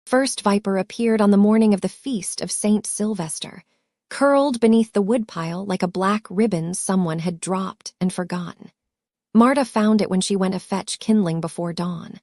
First viper appeared on the morning of the feast of Saint Sylvester, curled beneath the woodpile like a black ribbon someone had dropped and forgotten. Marta found it when she went to fetch kindling before dawn.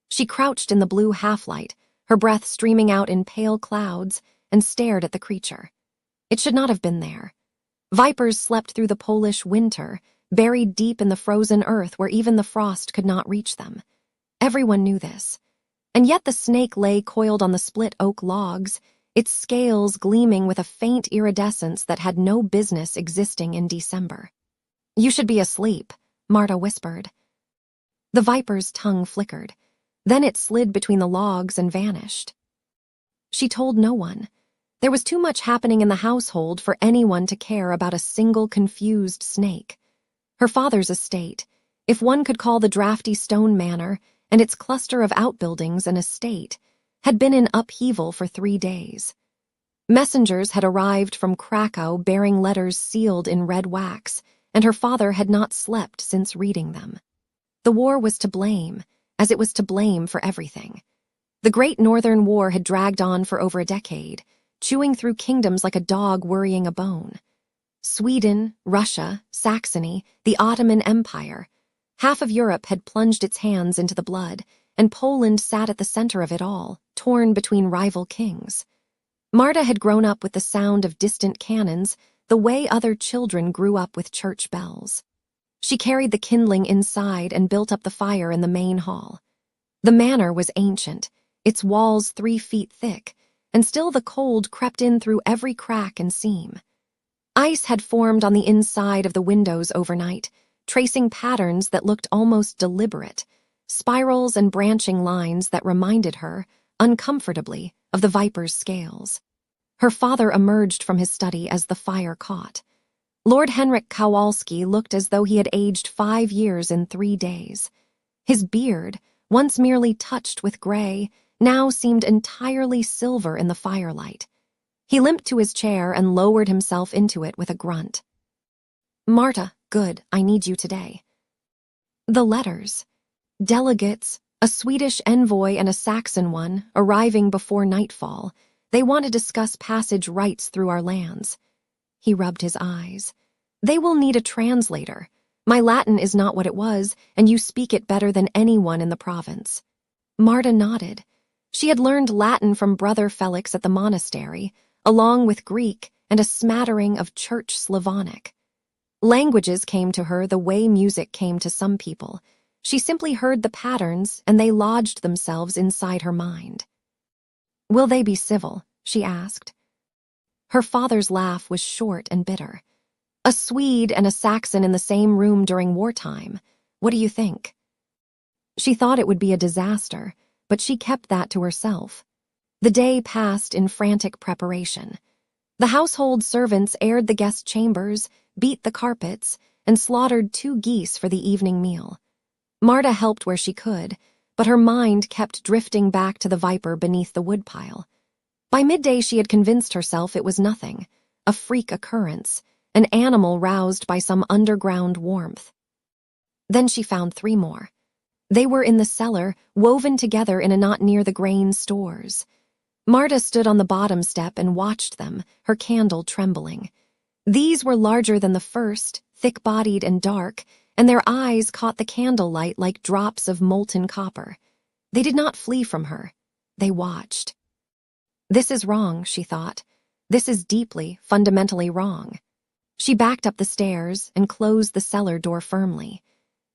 She crouched in the blue half-light, her breath streaming out in pale clouds, and stared at the creature. It should not have been there. Vipers slept through the Polish winter, buried deep in the frozen earth where even the frost could not reach them. Everyone knew this. And yet the snake lay coiled on the split oak logs, its scales gleaming with a faint iridescence that had no business existing in December. "You should be asleep," Marta whispered. The viper's tongue flickered. Then it slid between the logs and vanished. She told no one. There was too much happening in the household for anyone to care about a single confused snake. Her father's estate, if one could call the drafty stone manor and its cluster of outbuildings an estate, had been in upheaval for 3 days. Messengers had arrived from Krakow bearing letters sealed in red wax, and her father had not slept since reading them. The war was to blame, as it was to blame for everything. The Great Northern War had dragged on for over a decade, chewing through kingdoms like a dog worrying a bone. Sweden, Russia, Saxony, the Ottoman Empire. Half of Europe had plunged its hands into the blood, and Poland sat at the center of it all, torn between rival kings. Marta had grown up with the sound of distant cannons, the way other children grew up with church bells. She carried the kindling inside and built up the fire in the main hall. The manor was ancient, its walls 3 feet thick, and still the cold crept in through every crack and seam. Ice had formed on the inside of the windows overnight, tracing patterns that looked almost deliberate, spirals and branching lines that reminded her, uncomfortably, of the viper's scales. Her father emerged from his study as the fire caught. Lord Henryk Kowalski looked as though he had aged 5 years in 3 days. His beard, once merely touched with gray, now seemed entirely silver in the firelight. He limped to his chair and lowered himself into it with a grunt. "Marta, good, I need you today." The letters. Delegates, a Swedish envoy and a Saxon one, arriving before nightfall. They want to discuss passage rights through our lands. He rubbed his eyes. "They will need a translator. My Latin is not what it was, and you speak it better than anyone in the province." Marta nodded. She had learned Latin from Brother Felix at the monastery, along with Greek and a smattering of Church Slavonic. Languages came to her the way music came to some people. She simply heard the patterns, and they lodged themselves inside her mind. "Will they be civil?" she asked. Her father's laugh was short and bitter. "A Swede and a Saxon in the same room during wartime. What do you think?" She thought it would be a disaster, but she kept that to herself. The day passed in frantic preparation. The household servants aired the guest chambers, beat the carpets, and slaughtered 2 geese for the evening meal. Marta helped where she could, but her mind kept drifting back to the viper beneath the woodpile. By midday she had convinced herself it was nothing, a freak occurrence, an animal roused by some underground warmth. Then she found 3 more. They were in the cellar, woven together in a knot near the grain stores. Marta stood on the bottom step and watched them, her candle trembling. These were larger than the first, thick-bodied and dark, and their eyes caught the candlelight like drops of molten copper. They did not flee from her. They watched. This is wrong, she thought. This is deeply, fundamentally wrong. She backed up the stairs and closed the cellar door firmly.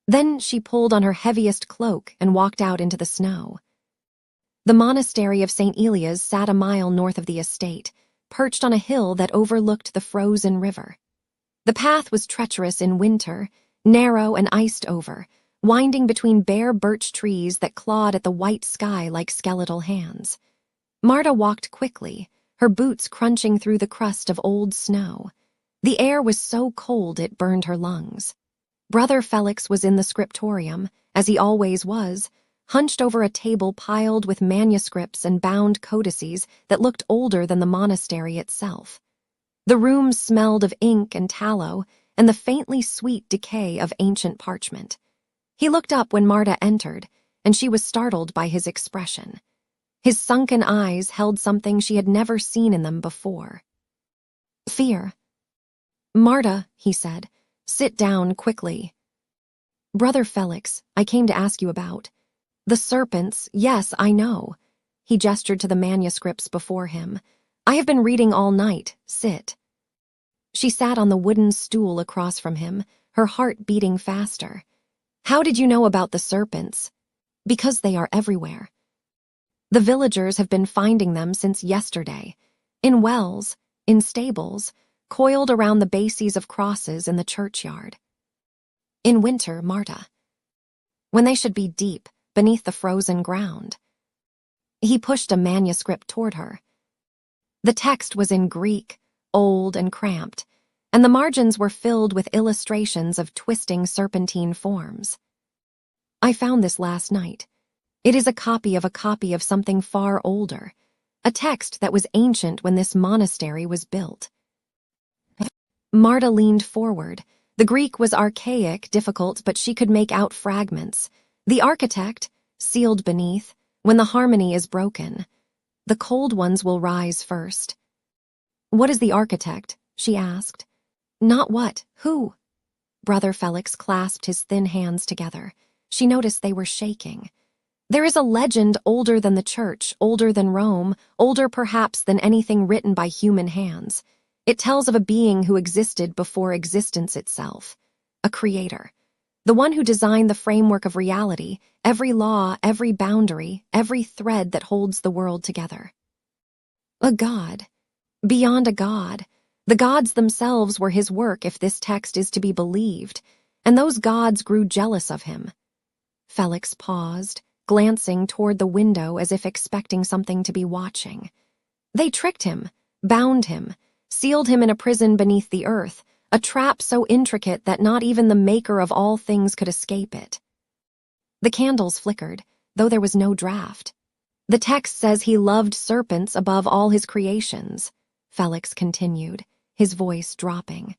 Then she pulled on her heaviest cloak and walked out into the snow. The monastery of St. Elia's sat a mile north of the estate, perched on a hill that overlooked the frozen river. The path was treacherous in winter, narrow and iced over, winding between bare birch trees that clawed at the white sky like skeletal hands. Marta walked quickly, her boots crunching through the crust of old snow. The air was so cold it burned her lungs. Brother Felix was in the scriptorium, as he always was, hunched over a table piled with manuscripts and bound codices that looked older than the monastery itself. The room smelled of ink and tallow and the faintly sweet decay of ancient parchment. He looked up when Marta entered, and she was startled by his expression. His sunken eyes held something she had never seen in them before. Fear. "Marta," he said, "sit down quickly." "Brother Felix, I came to ask you about." "The serpents, yes, I know." He gestured to the manuscripts before him. "I have been reading all night. Sit." She sat on the wooden stool across from him, her heart beating faster. "How did you know about the serpents?" "Because they are everywhere. The villagers have been finding them since yesterday. In wells, in stables, coiled around the bases of crosses in the churchyard. In winter, Marta. When they should be deep, beneath the frozen ground." He pushed a manuscript toward her. The text was in Greek, old and cramped, and the margins were filled with illustrations of twisting serpentine forms. "I found this last night. It is a copy of something far older, a text that was ancient when this monastery was built." Marta leaned forward. The Greek was archaic, difficult, but she could make out fragments. The architect, sealed beneath, when the harmony is broken. The cold ones will rise first. "What is the architect?" she asked. "Not what, who?" Brother Felix clasped his thin hands together. She noticed they were shaking. "There is a legend older than the church, older than Rome, older perhaps than anything written by human hands. It tells of a being who existed before existence itself. A creator. The one who designed the framework of reality, every law, every boundary, every thread that holds the world together. A god. Beyond a god. The gods themselves were his work if this text is to be believed, and those gods grew jealous of him." Felix paused, glancing toward the window as if expecting something to be watching. "They tricked him, bound him, sealed him in a prison beneath the earth, a trap so intricate that not even the maker of all things could escape it." The candles flickered, though there was no draught. "The text says he loved serpents above all his creations," Felix continued, his voice dropping.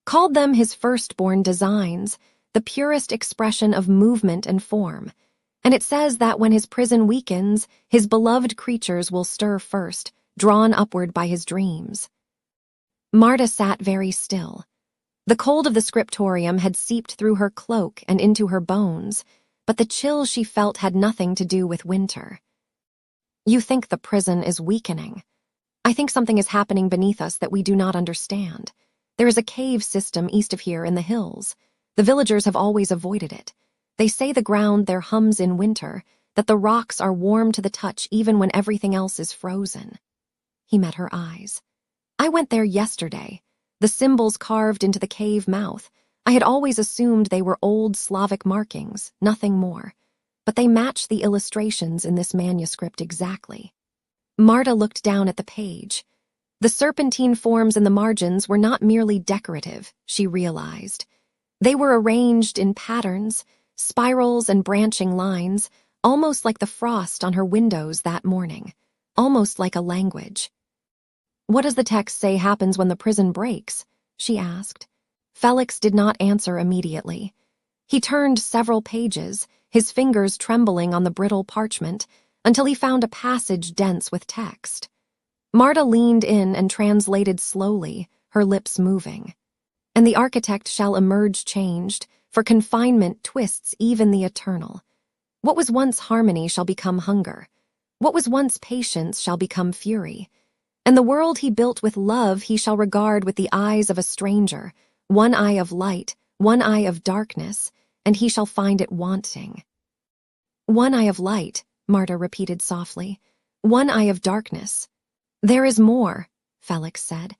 "Called them his firstborn designs, the purest expression of movement and form. And it says that when his prison weakens, his beloved creatures will stir first, drawn upward by his dreams." Marta sat very still. The cold of the scriptorium had seeped through her cloak and into her bones, but the chill she felt had nothing to do with winter. "You think the prison is weakening. I think something is happening beneath us that we do not understand. There is a cave system east of here in the hills. The villagers have always avoided it. They say the ground there hums in winter, that the rocks are warm to the touch even when everything else is frozen." He met her eyes. "I went there yesterday. The symbols carved into the cave mouth. I had always assumed they were old Slavic markings, nothing more. But they match the illustrations in this manuscript exactly." Marta looked down at the page. The serpentine forms in the margins were not merely decorative, she realized. They were arranged in patterns, spirals and branching lines, almost like the frost on her windows that morning, almost like a language. "What does the text say happens when the prison breaks?" she asked. Felix did not answer immediately. He turned several pages, his fingers trembling on the brittle parchment, until he found a passage dense with text. Marta leaned in and translated slowly, her lips moving. "And the architect shall emerge changed, for confinement twists even the eternal. What was once harmony shall become hunger. What was once patience shall become fury. And the world he built with love he shall regard with the eyes of a stranger, one eye of light, one eye of darkness, and he shall find it wanting." "One eye of light," Marta repeated softly. "One eye of darkness." "There is more," Felix said.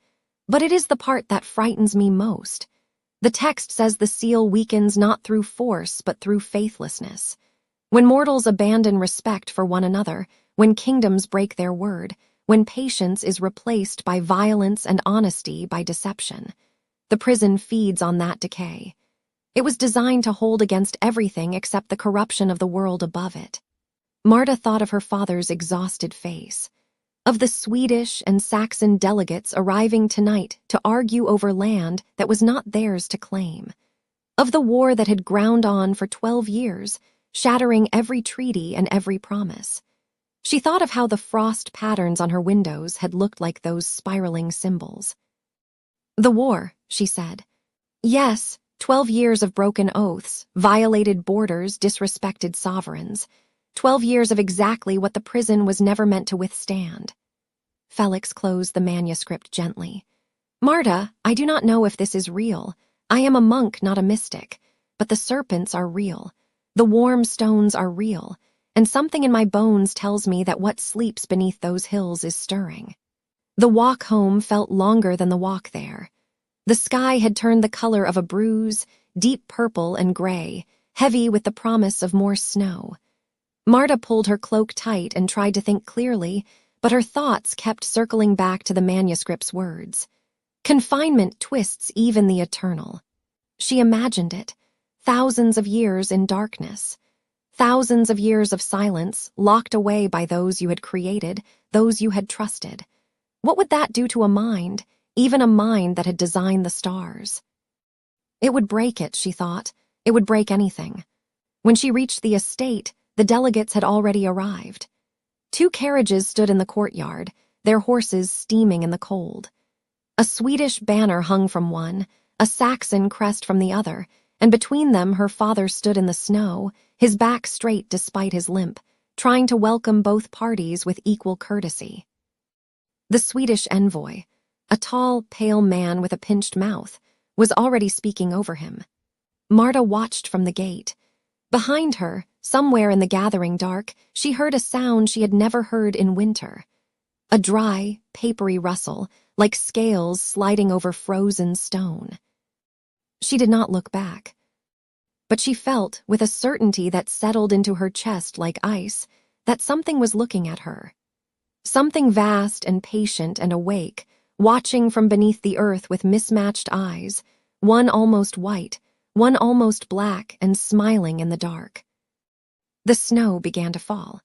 "But it is the part that frightens me most. The text says the seal weakens not through force but through faithlessness. When mortals abandon respect for one another, when kingdoms break their word, when patience is replaced by violence and honesty by deception. The prison feeds on that decay. It was designed to hold against everything except the corruption of the world above it." Marta thought of her father's exhausted face, of the Swedish and Saxon delegates arriving tonight to argue over land that was not theirs to claim, of the war that had ground on for 12 years, shattering every treaty and every promise. She thought of how the frost patterns on her windows had looked like those spiraling symbols. "The war," she said. "Yes, 12 years of broken oaths, violated borders, disrespected sovereigns. 12 years of exactly what the prison was never meant to withstand." Felix closed the manuscript gently. "Marta, I do not know if this is real. I am a monk, not a mystic. But the serpents are real. The warm stones are real. And something in my bones tells me that what sleeps beneath those hills is stirring." The walk home felt longer than the walk there. The sky had turned the color of a bruise, deep purple and gray, heavy with the promise of more snow. Marta pulled her cloak tight and tried to think clearly, but her thoughts kept circling back to the manuscript's words. Confinement twists even the eternal. She imagined it, thousands of years in darkness. Thousands of years of silence, locked away by those you had created, those you had trusted. What would that do to a mind, even a mind that had designed the stars? It would break it, she thought. It would break anything. When she reached the estate, the delegates had already arrived. 2 carriages stood in the courtyard, their horses steaming in the cold. A Swedish banner hung from one, a Saxon crest from the other, and between them her father stood in the snow, his back straight despite his limp, trying to welcome both parties with equal courtesy. The Swedish envoy, a tall, pale man with a pinched mouth, was already speaking over him. Marta watched from the gate. Behind her, somewhere in the gathering dark, she heard a sound she had never heard in winter. A dry, papery rustle, like scales sliding over frozen stone. She did not look back. But she felt, with a certainty that settled into her chest like ice, that something was looking at her. Something vast and patient and awake, watching from beneath the earth with mismatched eyes, one almost white, one almost black, and smiling in the dark. The snow began to fall.